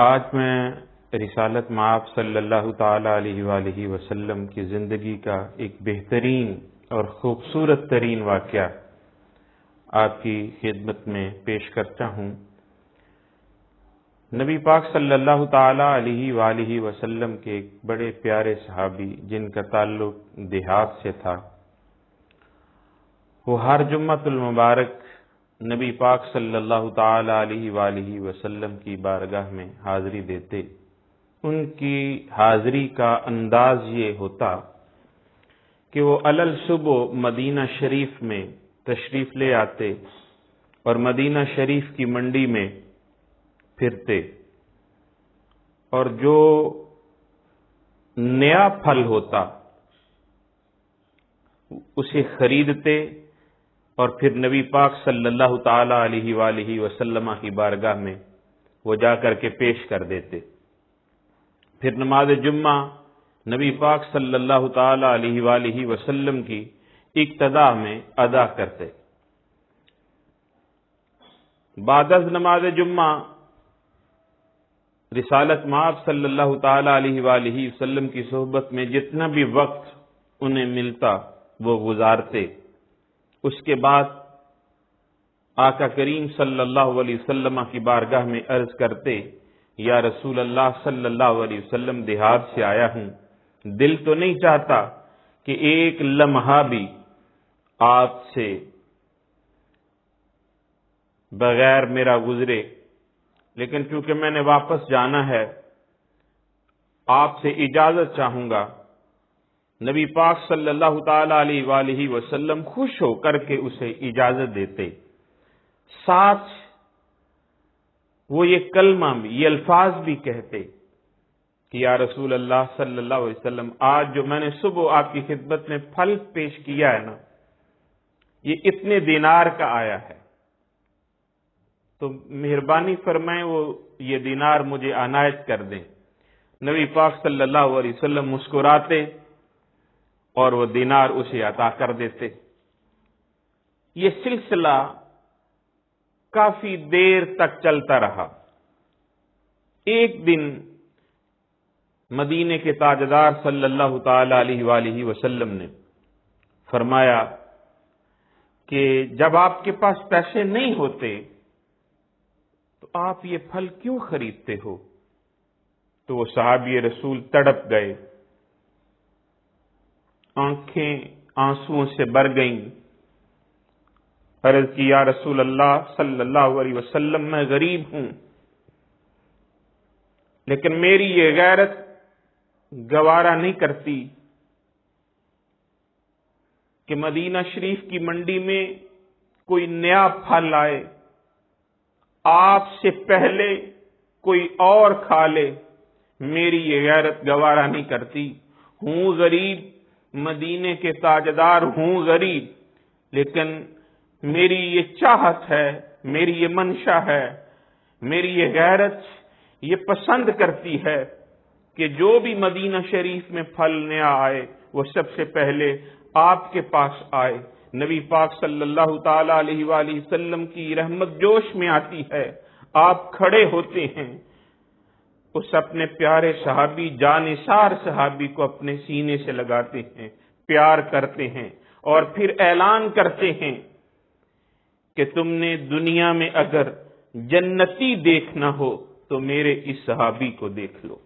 آج میں رسالت مآب صلی اللہ تعالی علیہ وآلہ وسلم کی زندگی کا ایک بہترین اور خوبصورت ترین واقعہ آپ کی خدمت میں پیش کرتا ہوں۔ نبی پاک صلی اللہ تعالی علیہ وآلہ وسلم کے ایک بڑے پیارے صحابی جن کا تعلق دیہات سے تھا، وہ ہر جمعۃ المبارک نبی پاک صلی اللہ تعالی علیہ وآلہ وسلم کی بارگاہ میں حاضری دیتے۔ ان کی حاضری کا انداز یہ ہوتا کہ وہ علل صبح مدینہ شریف میں تشریف لے آتے اور مدینہ شریف کی منڈی میں پھرتے اور جو نیا پھل ہوتا اسے خریدتے اور پھر نبی پاک صلی اللہ تعالی علیہ وآلہ وسلم کی بارگاہ میں وہ جا کر کے پیش کر دیتے۔ پھر نماز جمعہ نبی پاک صلی اللہ تعالی علیہ وآلہ وسلم کی ابتدا میں ادا کرتے۔ بعد از نماز جمعہ رسالت مآب صلی اللہ تعالی علیہ وآلہ وسلم کی صحبت میں جتنا بھی وقت انہیں ملتا وہ گزارتے۔ اس کے بعد آقا کریم صلی اللہ علیہ وسلم کی بارگاہ میں عرض کرتے، یا رسول اللہ صلی اللہ علیہ وسلم، دیہات سے آیا ہوں، دل تو نہیں چاہتا کہ ایک لمحہ بھی آپ سے بغیر میرا گزرے، لیکن چونکہ میں نے واپس جانا ہے آپ سے اجازت چاہوں گا۔ نبی پاک صلی اللہ تعالی علیہ وآلہ وسلم خوش ہو کر کے اسے اجازت دیتے، ساتھ وہ یہ کلمہ بھی، یہ الفاظ بھی کہتے کہ یا رسول اللہ صلی اللہ علیہ وسلم، آج جو میں نے صبح آپ کی خدمت میں پھل پیش کیا ہے نا، یہ اتنے دینار کا آیا ہے، تو مہربانی فرمائیں وہ یہ دینار مجھے عنایت کر دیں۔ نبی پاک صلی اللہ علیہ وسلم مسکراتے اور وہ دینار اسے عطا کر دیتے۔ یہ سلسلہ کافی دیر تک چلتا رہا۔ ایک دن مدینے کے تاجدار صلی اللہ تعالی علیہ وآلہ وسلم نے فرمایا کہ جب آپ کے پاس پیسے نہیں ہوتے تو آپ یہ پھل کیوں خریدتے ہو؟ تو وہ صحابی رسول تڑپ گئے، آنکھیں آنسوؤں سے بھر گئیں۔ عرض کی، یا رسول اللہ صلی اللہ علیہ وسلم، میں غریب ہوں، لیکن میری یہ غیرت گوارا نہیں کرتی کہ مدینہ شریف کی منڈی میں کوئی نیا پھل آئے، آپ سے پہلے کوئی اور کھا لے، میری یہ غیرت گوارا نہیں کرتی۔ ہوں غریب، مدینے کے تاجدار ہوں غریب، لیکن میری یہ چاہت ہے، میری یہ منشا ہے، میری یہ غیرت یہ پسند کرتی ہے کہ جو بھی مدینہ شریف میں پھل نیا آئے وہ سب سے پہلے آپ کے پاس آئے۔ نبی پاک صلی اللہ تعالی علیہ وآلہ وسلم کی رحمت جوش میں آتی ہے، آپ کھڑے ہوتے ہیں، اس اپنے پیارے صحابی، جانثار صحابی کو اپنے سینے سے لگاتے ہیں، پیار کرتے ہیں اور پھر اعلان کرتے ہیں کہ تم نے دنیا میں اگر جنتی دیکھنا ہو تو میرے اس صحابی کو دیکھ لو۔